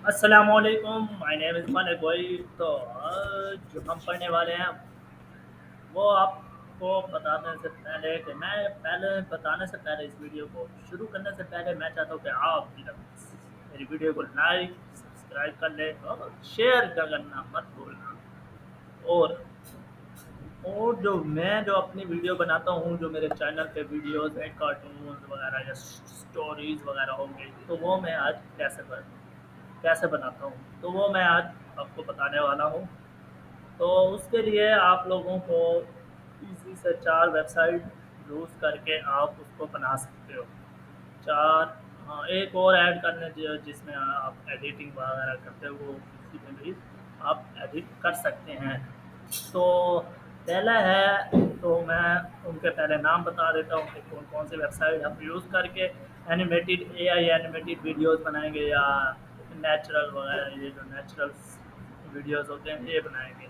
अस्सलामुअलैकुम, my name is मालिक भाई। तो आज जो हम पढ़ने वाले हैं वो आपको बताने से पहले कि मैं पहले बताने से पहले इस वीडियो को शुरू करने से पहले मैं चाहता हूँ कि आप मेरी वीडियो को लाइक सब्सक्राइब कर लें और शेयर करना मत भूलना। और जो अपनी वीडियो बनाता हूँ, जो मेरे चैनल पे वीडियोस हैं, कार्टून वगैरह या स्टोरीज वगैरह होंगे, तो वो मैं आज कैसे बनाता हूँ, तो वो मैं आज आपको बताने वाला हूँ। तो उसके लिए आप लोगों को इजी से 4 वेबसाइट यूज़ करके आप उसको बना सकते हो। 4, हाँ, एक और ऐड करने जिसमें आप एडिटिंग वगैरह करते हो, वो किसी में भी आप एडिट कर सकते हैं। तो पहला है, तो मैं उनके पहले नाम बता देता हूँ कि कौन-कौन सी वेबसाइट हम यूज़ करके एनिमेटेड एआई एनिमेटेड वीडियोज़ बनाएँगे या नेचुरल वगैरह, ये जो नेचुरल वीडियोज़ होते हैं ये बनाएँगे।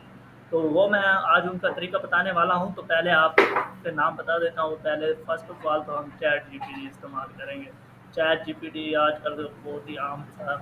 तो वो मैं आज उनका तरीका बताने वाला हूँ। तो पहले आप के नाम बता देता हूँ। पहले फ़र्स्ट ऑफ़ ऑल तो हम चैट जीपीटी इस्तेमाल करेंगे। चैट जीपीटी आजकल बहुत ही आम सा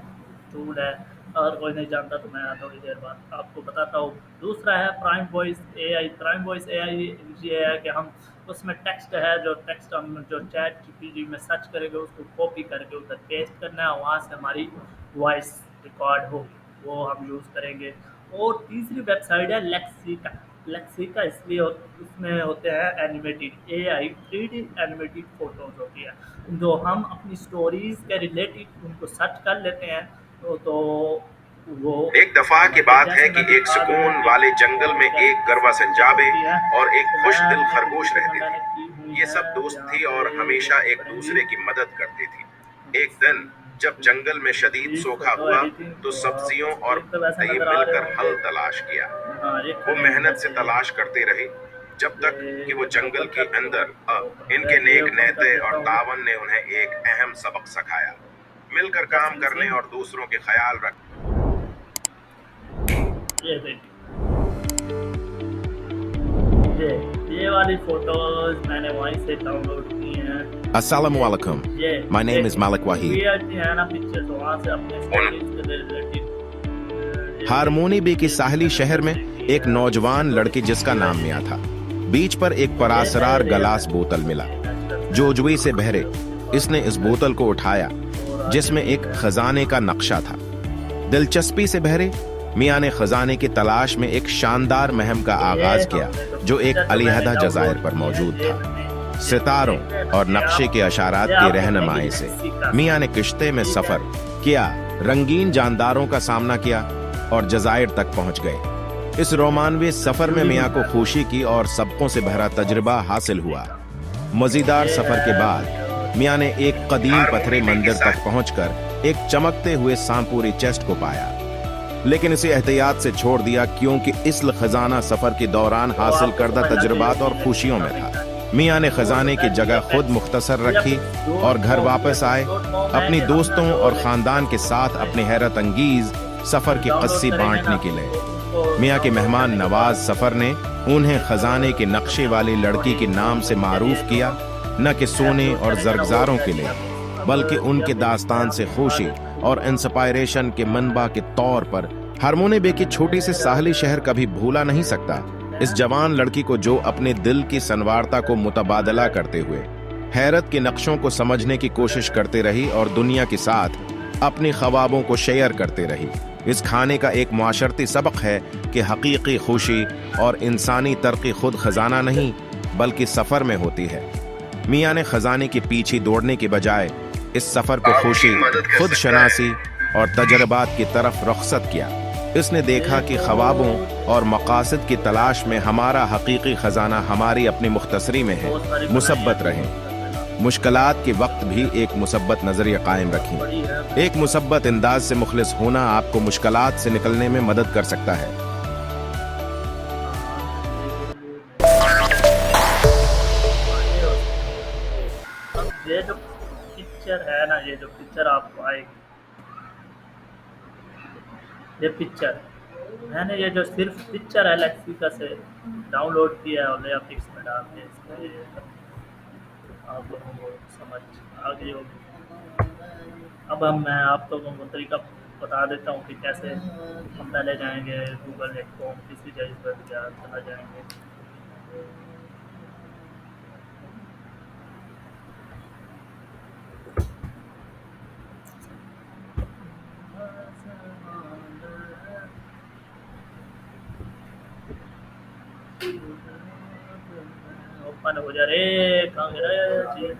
टूल है। अगर कोई नहीं जानता तो मैं थोड़ी देर बाद आपको बताता हूँ। दूसरा है prime voice AI. Prime voice AI ये है कि हम उसमें टेक्स्ट है, जो टेक्स्ट हम जो चैट जीपीटी में सर्च करेंगे उसको कॉपी करके उधर पेस्ट करना है, वहाँ से हमारी वॉइस रिकॉर्ड होगी, वो हम यूज़ करेंगे। और तीसरी वेबसाइट है लेक्सिका। लेक्सिका इसलिए उसमें होते हैं animated AI 3D animated photos होती है, जो हम अपनी स्टोरीज़ के रिलेटेड उनको सर्च कर लेते हैं। तो वो एक दफा की मतलब बात है जैसे कि मैं एक दिखा दूँ सुकून कि वाले जंगल वो में जैसे एक गरवा पिक्चर संजाबे होती है, और एक तो मैं खुश दिल अपने खरगोश तरीके में रहते मैंने थे। की हुई ये है सब दोस्त यहाँ थे पे, और वो हमेशा एक पड़ेंगी दूसरे की मदद करती थी। एक दिन जब जंगल में शदीद सोखा फोटो हुआ एडिटिंग। तो तो आप सब्जियों और स्क्रीन पे वैसे ने नज़र आ रहे मिलकर होंगे। हल तलाश किया। हाँ, ये वो खड़े हैं मेहनत से जैसे तलाश करते रहे जब तक कि वो ये मैं जंगल ओपन के कर दूँ अंदर तो ओपन हो इनके गया। ये नेक ओपन कर नेते और देता हूँ। तावन ने उन्हें एक अहम सबक सिखाया, मिलकर जस्ट काम यू करने सीन, और दूसरों के ख्याल रखने। ये देखिए, ये वाली फोटोज मैंने वहीं से डाउनलोड की हैं। Assalamu ये alaikum. ये My name is देखिए, Malik जो Wahid. वीआईपी है ना पिक्चर, तो वहाँ से अपने स्टोरीज के रिलेटेड ये हारमोनी बे देखिए, के ये भी साहली मैंने शहर में उधर से की एक है नौजवान स्टोरी लड़के जिसका वीआईपी नाम मिया था। देखिए। बीच पर एक ये है परासरार रियल है, गलास बोतल मिला। ये नेचुरल है, जोजवी से बहरे उसके इसने इस बाद बोतल को उठाया, और आगे जिसमें भी एक है। खजाने का नक्शा था। दिलचस्पी से बहरे मियाँ ने खजाने की तलाश में एक शानदार मुहिम का ये आगाज किया, हमने जो जो एक पिक्चर जो मैंने अलहदा जजायर डाउनलोड पर की है, मौजूद ये था। मैंने ये सितारों देख रहे हैं ना, और नक्शे के ये अशारात की आपको मिलेगी रहनुमाई से लेक्सिका से। मियाँ ने किश्ते में ठीक है। सफर किया, रंगीन जानदारों का सामना किया और जजायर तक पहुंच गए। इस रोमानवी सफर में मियाँ को खुशी की और सबकों से भरा तजुर्बा हासिल हुआ। मजेदार ये सफर के है बाद मियाँ ने एक कदीम पत्थरे हारमोनी बे की मंदिर तक पहुंचकर एक चमकते हुए सांपूरी चेस्ट को पाया, लेकिन इसे एहतियात से छोड़ दिया क्योंकि इस खजाना सफर के दौरान तो हासिल आपको करदा समझ लग गई तजुर्बात होगी और कि खुशियों में अभी था। तक मियाँ ने और खजाने की जगह खुद मुख्तसर रखी और घर वापस आए, अपनी दोस्तों और खानदान के साथ अपने हैरत अंगीज सफर की डाउनलोड कस्सी करेंगे ना, बांटने के लिए। तो उनको मियाँ के डाउनलोड मेहमान करने के नवाज बाद सफर ने उन्हें खजाने के फिर नक्शे अपनी वाली लड़की स्टोरी के नाम से के लिए मारूफ जो किया, हम न कि ऐप सोने यूज़ और करेंगे ना, वो जरगजारों के सेट लिए, कर। अब बल्कि उनके जब भी मैं दास्तान से आपको बता खुशी देता और हूँ, इंस्पायरेशन के मनबा के तौर पर हारमोनी बे की छोटी से साहली शहर कभी भूला नहीं सकता इस जवान लड़की को जो अपने दिल की सनवारता को मुतबादला करते हुए हैरत के नक्शों को समझने की कोशिश करते रही और दुनिया के साथ अपनी ख्वाबों को शेयर करते रही। इस खाने का एक मुआशरती सबक है कि हकीकी खुशी और इंसानी तरक्की खुद खजाना नहीं बल्कि सफर में होती है। मियाँ ने खजाने के पीछे दौड़ने के बजाय इस सफर को आपकी खुशी, मदद कर खुद सकता शनासी है। और तजर्बात की तरफ रुखसत किया। इसने देखा कि ख्वाबों और मकासद की तलाश में हमारा हकीकी खजाना हमारी अपनी मुख्तसरी में है। बहुत सारी बनाई है मुसब्बत तो रहें, कर देना। मुश्किलात के वक्त भी एक मुसब्बत नजरिया कायम बहुत बड़ी रखें। है। एक मुसब्बत अंदाज से मुखलिस होना आपको मुश्किलात से निकलने में मदद कर सकता है। अब ये जो पिक्चर है ना, ये जो पिक्चर आपको आएगी, ये पिक्चर मैंने ये जो सिर्फ पिक्चर है लेक्सिका से डाउनलोड किया है और नया पिक्स में डाल के इसमें ये आप लोगों को समझ आ गई होगी। अब हम मैं आप लोगों को तरीका बता देता हूँ कि कैसे हम पहले जाएंगे google.com किसी जगह पर चला जाएंगे। ओपन हो जा रे, कहाँ गया रे?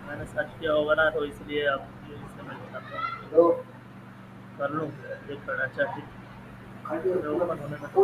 मैंने सर्च किया होगा ना, तो इसलिए अब इससे मैं बताता हूँ। कर लूँ ये कर, अच्छा ठीक है, ओपन होने में इसको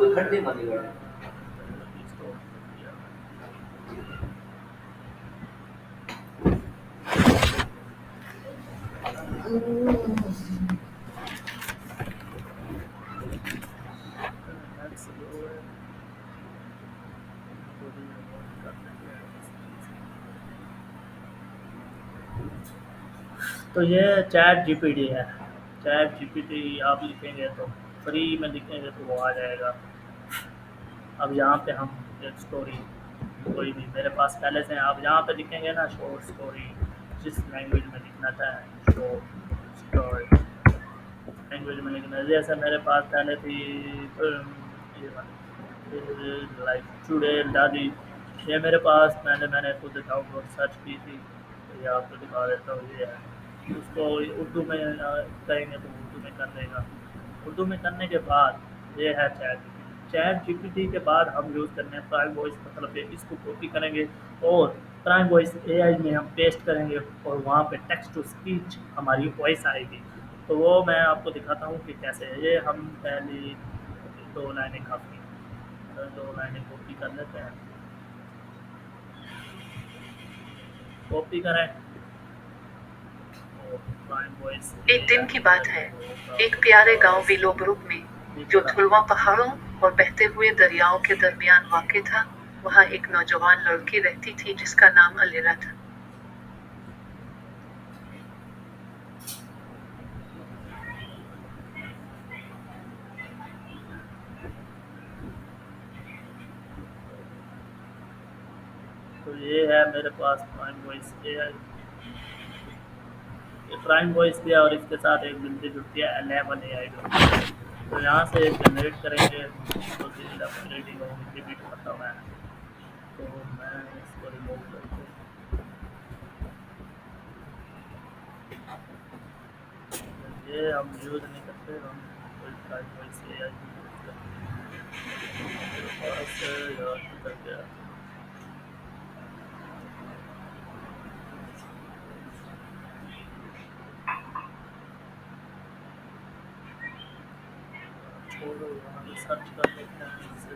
तो ये चैट जीपीटी है। चैट जीपीटी आप लिखेंगे तो फ्री में लिखेंगे तो वो आ जाएगा। अब यहाँ पे हम एक स्टोरी कोई भी मेरे पास पहले से, आप यहाँ पे लिखेंगे ना शॉर्ट स्टोरी, जिस लैंग्वेज में लिखना चाहें शॉर्ट स्टोरी लैंग्वेज में लिखना है। जैसे मेरे पास पहले थी ये वाली लाइक चुड़ैल दादी, ये मेरे पास मैंने खुद डाउनलोड सर्च की थी, तो ये आपको दिखा देता हूँ। ये है, उसको उर्दू में कहेंगे तो उर्दू में कर देगा। उर्दू में करने के बाद ये है चैट जीपीटी के बाद हम यूज़ करने हैं प्राइम वॉइस, मतलब ये इसको कॉपी करेंगे और प्राइम वॉइस एआई में हम पेस्ट करेंगे और वहाँ पे टेक्स्ट टू स्पीच हमारी वॉइस आएगी। तो वो मैं आपको दिखाता हूँ कि कैसे है। ये हम पहली 2 लाइनें काफ़ी, 2 लाइनें कॉपी कर लेते हैं। कॉपी करें और प्राइम वॉइस एक दिन की बात है, एक प्यारे गांव विलोब्रुक में, जो धुलवा पहाड़ों और बहते हुए दरियाओं के दरमियान वाक़ था, वहाँ एक नौजवान लड़की रहती थी जिसका नाम अलीरा था। तो ये है मेरे पास प्राइम वॉइस एआई, ये प्राइम वॉइस भी है और इसके साथ एक मिलती जुलती है 11 एआई। तो यहाँ से जनरेट करेंगे तो रेडिंग होगी, लिमिट करता मैं, तो मैं इसको रिमूव करके ये हम यूज़ नहीं करते, हम कोई प्राइम वॉइस एआई यूज़ करते हैं। छोड़ो, वहाँ पे सर्च कर लेते हैं इससे।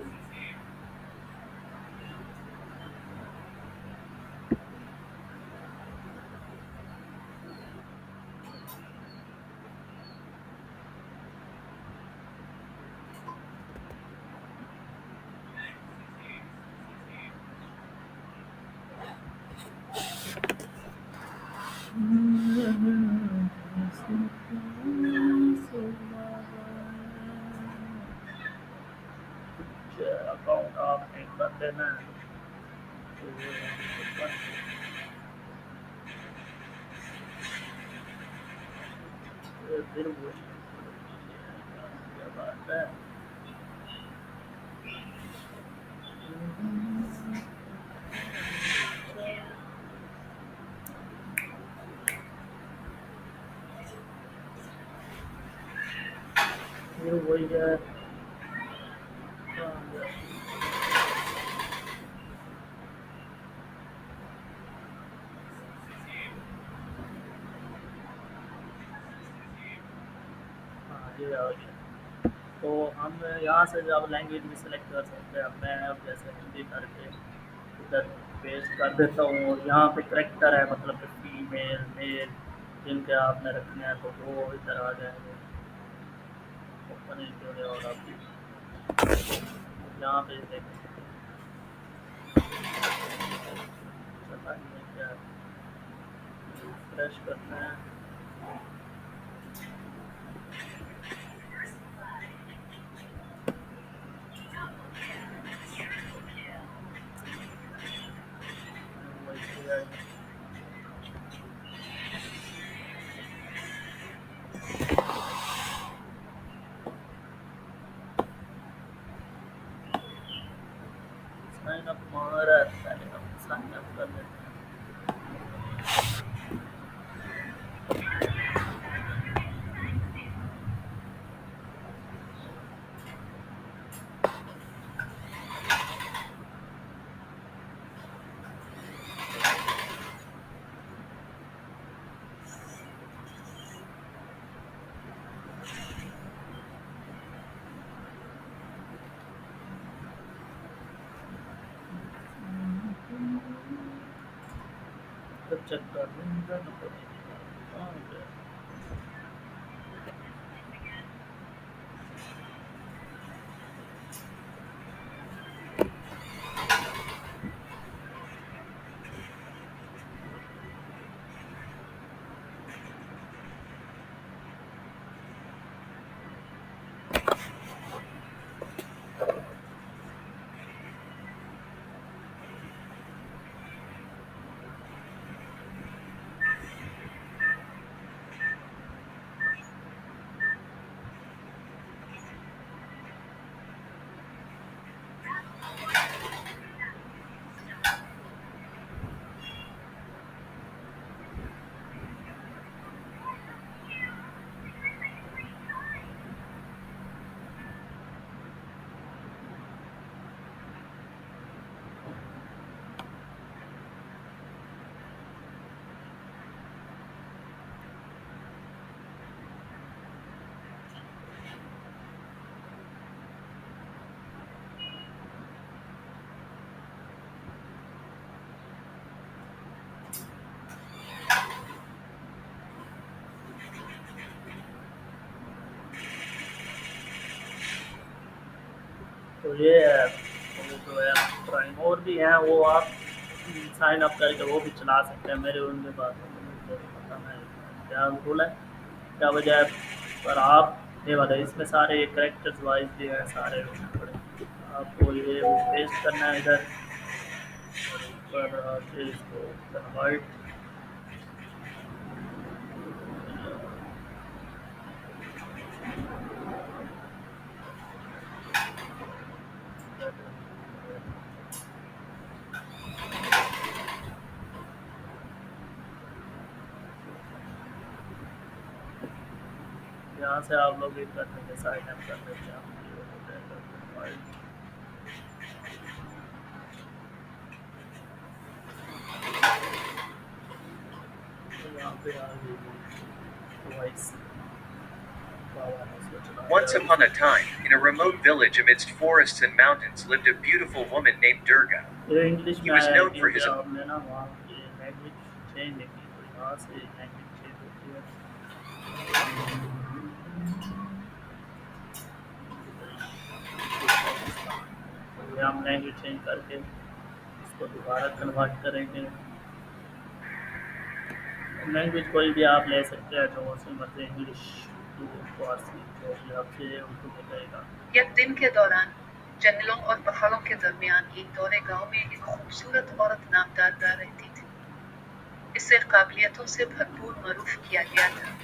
अकाउंट आप नहीं कर देना है तो फिर वो क्या बात है। फिर वही है, हाँ ये आ गया। तो हम यहाँ से अब लैंग्वेज भी सिलेक्ट कर सकते हैं। अब मैं अब जैसे हिंदी करके इधर पेस्ट कर देता हूँ और यहाँ पे करेक्टर है, मतलब कि फीमेल मेल जिनके आपने रखने हैं तो वो इधर आ जाएंगे। ओपन इंटरव्यू और आप यहाँ पे देखें, पता नहीं क्या फ्रेश करना है। साइन अप मारा, पहले हम साइन अप कर लेते हैं। तो चेक कर लेंगे ना तो हाँ, ओके। तो ये है, वो जो है प्राइम और भी हैं, वो आप साइन अप करके वो भी चला सकते हैं। मेरे उनके पास मुझे पता नहीं क्या रूल है, क्या वजह है, पर आप ये बताइए। इसमें सारे करेक्टर्स वाइज भी हैं, सारे आपको ये पेस्ट करना है इधर और ऊपर फिर इसको कन्वर्ट यहाँ से आप लोग एक कर देंगे, साइन अप कर देंगे आप यहाँ पे आ गई voice. Once upon a time, in a remote village amidst forests and mountains, lived a beautiful woman named Durga. ये इंग्लिश He में was आया known कि for his- आपने ना वहाँ की लैंग्वेज चेंज नहीं की, तो यहाँ से लैंग्वेज चेंज होती है। ये हम लैंग्वेज चेंज करके इसको दोबारा कन्वर्ट करेंगे। लैंग्वेज कोई भी आप ले सकते हैं, जो उसमें मतलब इंग्लिश, फारसी, जो भी आपसे उनको मिलेगा। एक दिन के दौरान जंगलों और पहाड़ों के दरमियान एक दौरे गांव में एक खूबसूरत औरत नामदार रहती थी। इसे काबिलियतों से भरपूर मरूफ किया गया था।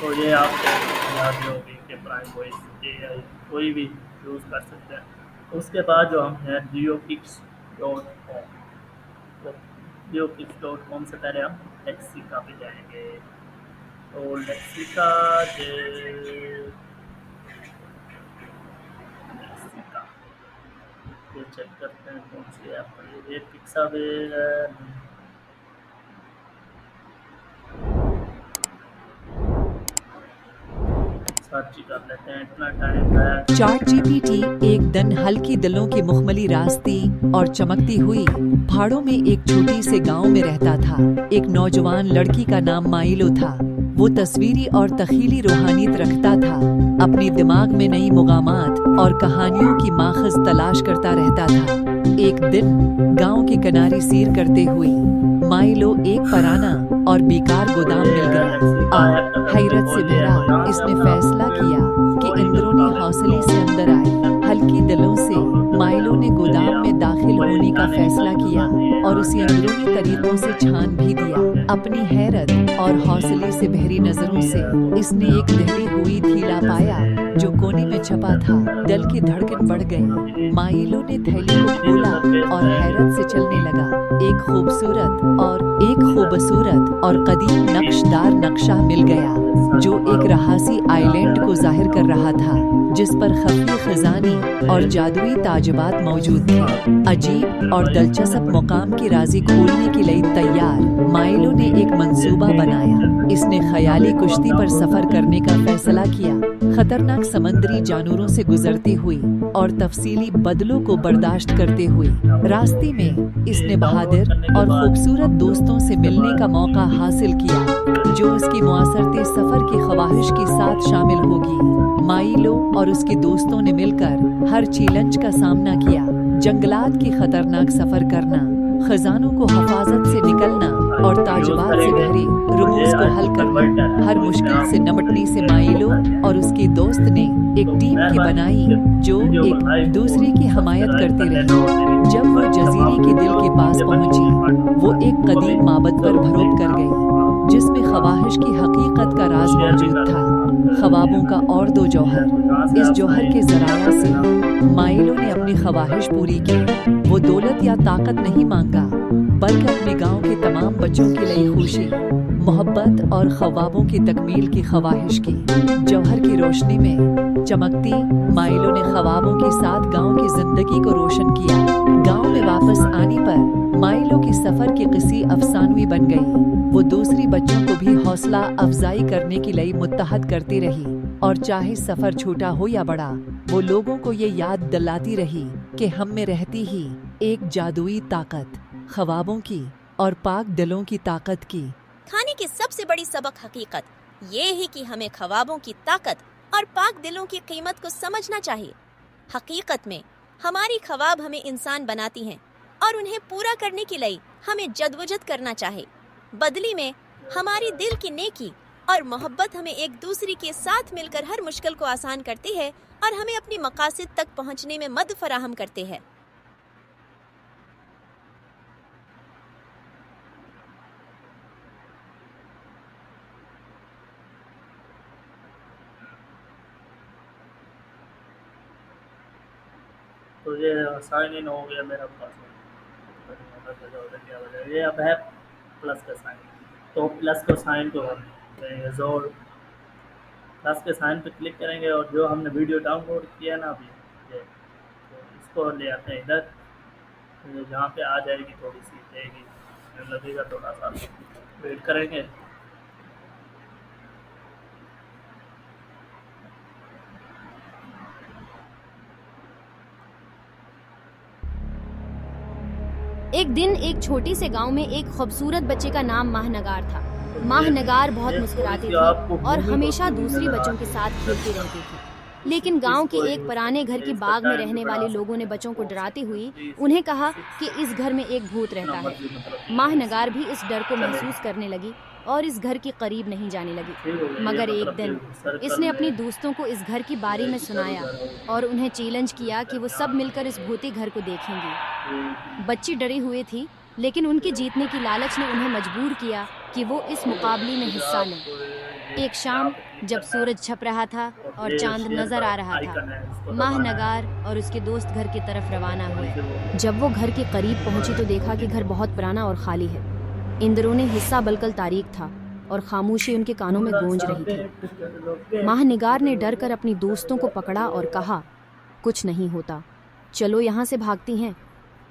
तो ये आपको याद होगी कि प्राइम वॉइस AI कोई भी यूज़ कर सकते हैं। उसके बाद जो हम हैं geopix.com, तो geopix.com से पहले हम लेक्सिका पे जाएंगे। तो लेक्सिका ये चेक करते हैं कौन सी ऐप पर ये पिक्सावेल सर्च कर लेते हैं, इतना टाइम है। ChatGPT एक दिन हल्की दिलों की मुखमली रास्ती और चमकती हुई पहाड़ों में एक छोटी से गांव में रहता था। एक नौजवान लड़की का नाम माइलो था। वो तस्वीरी और तखीली रूहानियत रखता था। अपनी दिमाग में नई मुगामात और कहानियों की माखज़ तलाश करता रहता था। एक दिन गांव के किनारे सैर करते हुए माइलो एक पुराना और बेकार गोदाम मिल गया और हैरत से भरा इसने फैसला किया कि अंदरूनी हौसले से अंदर आए। हल्की दिलों से माइलो ने गोदाम में दाखिल होने का फैसला किया और उसे अंदरूनी तरीकों से छान भी दिया। अपनी हैरत और हौसले से बहरी नजरों से इसने एक दहली हुई थीला पाया जो कोने में छपा था। दिल की धड़कन बढ़ गई। माइलो ने थैली को खोला और हैरत से चलने लगा। एक खूबसूरत और कदीम नक्शदार नक्शा मिल गया जो एक रहासी आइलैंड को जाहिर कर रहा था, जिस पर खफी खजानी और जादुई ताजबात मौजूद थे। अजीब और दिलचस्प मुकाम की राजी खोलने के लिए तैयार माइलो ने एक मंसूबा बनाया। इसने ख्याली कुश्ती पर सफर करने का फैसला किया, खतरनाक समंदरी जानवरों से गुजरते हुए और तफसीली बदलों को बर्दाश्त करते हुए। रास्ते में इसने बहादुर और खूबसूरत दोस्तों से मिलने का मौका हासिल किया, जो उसकी मुआसरते सफर की ख्वाहिश के साथ शामिल होगी। माइलो और उसके दोस्तों ने मिलकर हर चैलेंज का सामना किया। जंगलात के खतरनाक सफर करना, खजानों को हिफाजत से निकलना और ताजबात से भरे रमूज को हल करना। हर मुश्किल से निपटने से माइलो और उसके दोस्त ने एक टीम की बनाई जो एक दूसरे की हमायत करते रहे। जब वो जजीरे के दिल के पास पहुंची, वो एक कदीम माबद पर भरोट कर गई, जिसमें ख्वाहिश की हकीकत का राज मौजूद था। ख्वाबों का और दो जौहर। इस जौहर के जराया से माइलो ने अपनी ख्वाहिश पूरी की। वो दौलत या ताकत नहीं मांगा, बल्कि अपने गांव के तमाम बच्चों के लिए खुशी, मोहब्बत और ख्वाबों की तकमील की ख्वाहिश की। जौहर की रोशनी में चमकती माइलो ने ख्वाबों के साथ गांव की जिंदगी को रोशन किया। गांव में वापस आने पर माइलो की सफर की किस्से अफसानवी बन गई। वो दूसरी बच्चों को भी हौसला अफजाई करने के लिए मुत्तहद करती रही, और चाहे सफर छोटा हो या बड़ा, वो लोगों को ये याद दिलाती रही कि हम में रहती ही एक जादुई ताकत, ख्वाबों की और पाक दिलों की ताकत की। खाने की सबसे बड़ी सबक हकीकत ये है कि हमें ख्वाबों की ताकत और पाक दिलों की कीमत को समझना चाहिए। हकीकत में हमारी ख्वाब हमें इंसान बनाती हैं और उन्हें पूरा करने के लिए हमें जद्दोजहद करना चाहिए। बदली में हमारी दिल की नेकी और मोहब्बत हमें एक दूसरे के साथ मिलकर हर मुश्किल को आसान करती है और हमें अपनी मकासद तक पहुंचने में मदद फराहम करते हैं। तो ये साइन इन हो गया मेरा पास। ये अब है प्लस का साइन, तो प्लस का साइन को हम जोड़ प्लस के साइन पे क्लिक करेंगे और जो हमने वीडियो डाउनलोड किया ना अभी ये, तो इसको ले आते हैं इधर, जहाँ पे आ जाएगी थोड़ी सी देगी लगेगा, थोड़ा सा वेट करेंगे। एक दिन एक छोटे से गांव में एक खूबसूरत बच्चे का नाम माहनगार था। माहनगार बहुत मुस्कुराती थी और हमेशा दूसरी बच्चों के साथ खेलती रहती थी। लेकिन गांव के एक पुराने घर के बाग में रहने वाले लोगों ने बच्चों को डराते हुए उन्हें कहा कि इस घर में एक भूत रहता है। माहनगार भी इस डर को महसूस करने लगी और इस घर के करीब नहीं जाने लगी। मगर एक दिन इसने अपने दोस्तों को इस घर के बारे में सुनाया और उन्हें चैलेंज किया कि वो सब मिलकर इस भूते घर को देखेंगे। बच्चे डरे हुए थे, लेकिन उनके जीतने की लालच ने उन्हें मजबूर किया कि वो इस मुकाबले में हिस्सा लें। एक शाम जब सूरज छप रहा था और चांद नजर आ रहा था, माहनगार और उसके दोस्त घर की तरफ रवाना हुए। जब वो घर के करीब पहुंची तो देखा कि घर बहुत पुराना और खाली है। इंदरोने हिस्सा बलकल तारीख था और खामोशी उनके कानों में गूंज रही थी। माहनगार ने डर कर अपनी दोस्तों को पकड़ा और कहा, कुछ नहीं होता, चलो यहाँ से भागती हैं।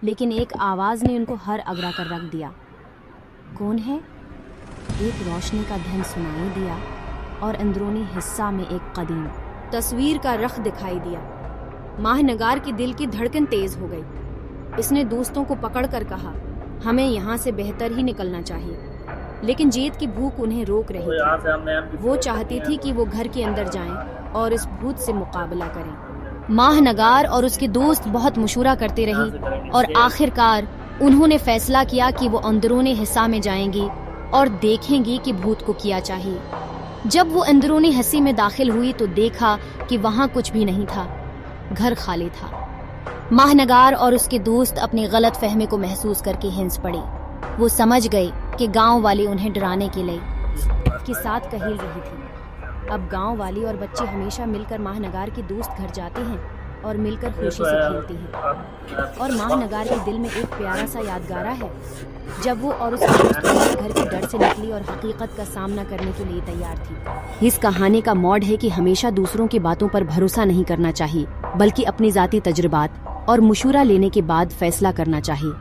लेकिन एक आवाज़ ने उनको हर अगरा कर रख दिया। कौन है? एक रोशनी का धन सुनाई दिया और अंदरूनी हिस्सा में एक कदीम तस्वीर का रख दिखाई दिया। माहनगार के दिल की धड़कन तेज हो गई। इसने दोस्तों को पकड़कर कहा, हमें यहाँ से बेहतर ही निकलना चाहिए। लेकिन जीत की भूख उन्हें रोक रही थी। वो चाहती थी कि वो घर के अंदर जाएं और इस भूत से मुकाबला करें। माहनगार और उसके दोस्त बहुत मशूरा करते रहे और आखिरकार उन्होंने फैसला किया कि वो अंदरूनी हिस्सा में जाएंगी और देखेंगी कि भूत को क्या चाहिए। जब वो अंदरूनी हिस्से में दाखिल हुई तो देखा कि वहाँ कुछ भी नहीं था, घर खाली था। माहनगार और उसके दोस्त अपनी गलत फहमी को महसूस करके हिंस पड़े। वो समझ गए कि गांव वाले उन्हें डराने के लिए के साथ कहील रही थी। अब गांव वाले और बच्चे हमेशा मिलकर माहनगार के दोस्त घर जाते हैं और मिलकर खुशी से खेलते हैं। और माहनगार के दिल में एक प्यारा सा यादगारा है जब वो और उसके दोस्त अपने घर के डर से निकली और हकीकत का सामना करने के लिए तैयार थी। इस कहानी का मॉड है कि हमेशा दूसरों की बातों पर भरोसा नहीं करना चाहिए, बल्कि अपनी जाती तजुर्बात और मशूरा लेने के बाद फैसला करना चाहिए।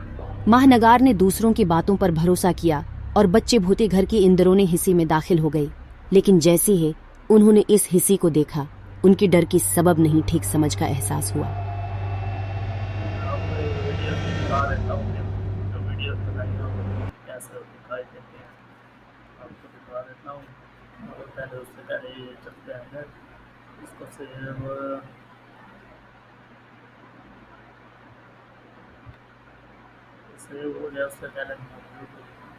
माहनगार ने दूसरों की बातों पर भरोसा किया और बच्चे भूते घर के इंदरूनी हिस्से में दाखिल हो गए, लेकिन जैसे ही उन्होंने इस हिस्से को देखा, उनके डर की सबब नहीं ठीक समझ का एहसास हुआ।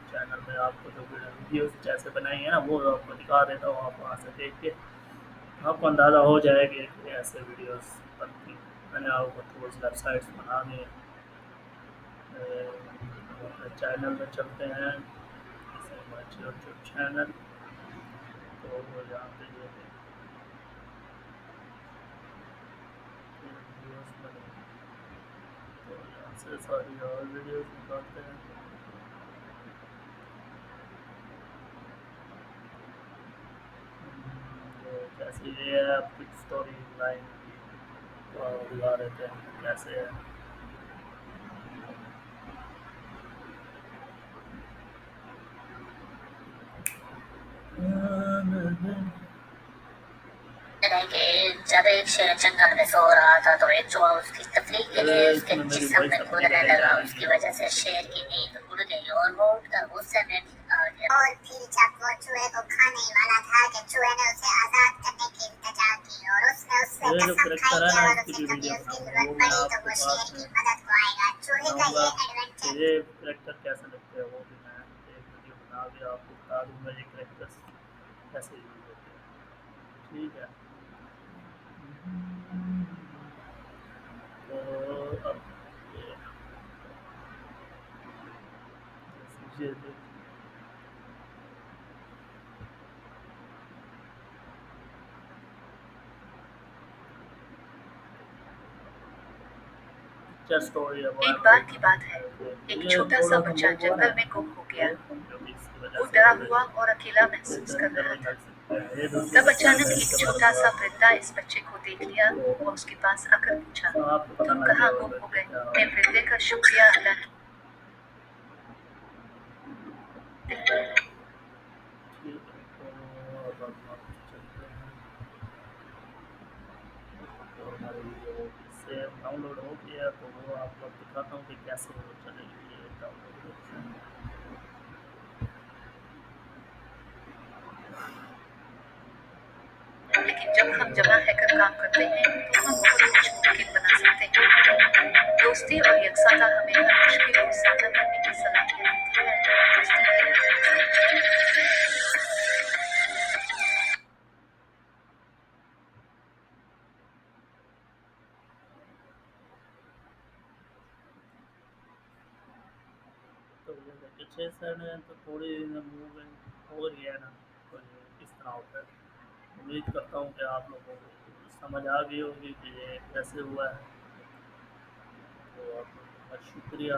चैनल में आपको जो वीडियोस जैसे बनाई है ना वो आपको दिखा देता हूँ। आप वहाँ से देख के आपको अंदाज़ा हो जाएगा कि ऐसे वीडियोस बनती। मैंने आपको टूल्स वेबसाइट्स बना दी। अपने चैनल में चलते हैं, यूट्यूब चैनल। तो यहाँ पे ये वीडियोस बने, तो यहाँ से सारी और वीडियोस निकालते हैं। जैसे ये है आपकी स्टोरी लाइन दिखा देते हैं कैसे है। जब एक शेर जंगल में सो रहा था तो एक चूहा उसकी तफरीह के लिए उसके जिस्म में कूदने लगा। उसकी वजह से शेर की नींद उड़ गई और वो उठकर गुस्से में आ गया। और फिर जब वो चूहे को खाने ही वाला था कि चूहे ने उसे आजाद करने की इल्तिजा की और उसने उससे कसम खाई कि अगर उसे कभी उसकी जरूरत पड़ी तो वो शेर की मदद को आएगा। चूहे का ये एडवेंचर। ये कैरेक्टर कैसे लगते हैं वो भी मैं एक वीडियो बना के आपको बता दूंगा ये कैरेक्टर्स कैसे यूज होते हैं। ठीक है, तो अब ये एक बार की बात है, एक छोटा सा बच्चा जंगल में गुम हो गया। वो डरा हुआ और अकेला महसूस कर रहा था। तब अचानक एक छोटा सा परिंदा इस बच्चे को देख लिया और उसके पास आकर पूछा, तुम कहाँ गुम हो गए? मैं परिंदे का शुक्रिया अदा डाउनलोड हो गया तो वो आपको दिखाता हूँ कि कैसे वो चलेगी ये डाउनलोड। लेकिन जब हम जमा हैकर काम करते हैं तो हम बहुत कुछ मुमकिन बना सकते हैं। दोस्ती और यकसारता हमें हर मुश्किल को सामना करने की सलाहियत देती है। दोस्ती तो ये देखिए 6 साल है तो थोड़ी मूवमेंट हो रही है ना, तो ये किस तरह होता है। उम्मीद करता हूँ कि आप लोगों को समझ आ गई होगी कि ये कैसे हुआ है। तो आप लोगों का शुक्रिया।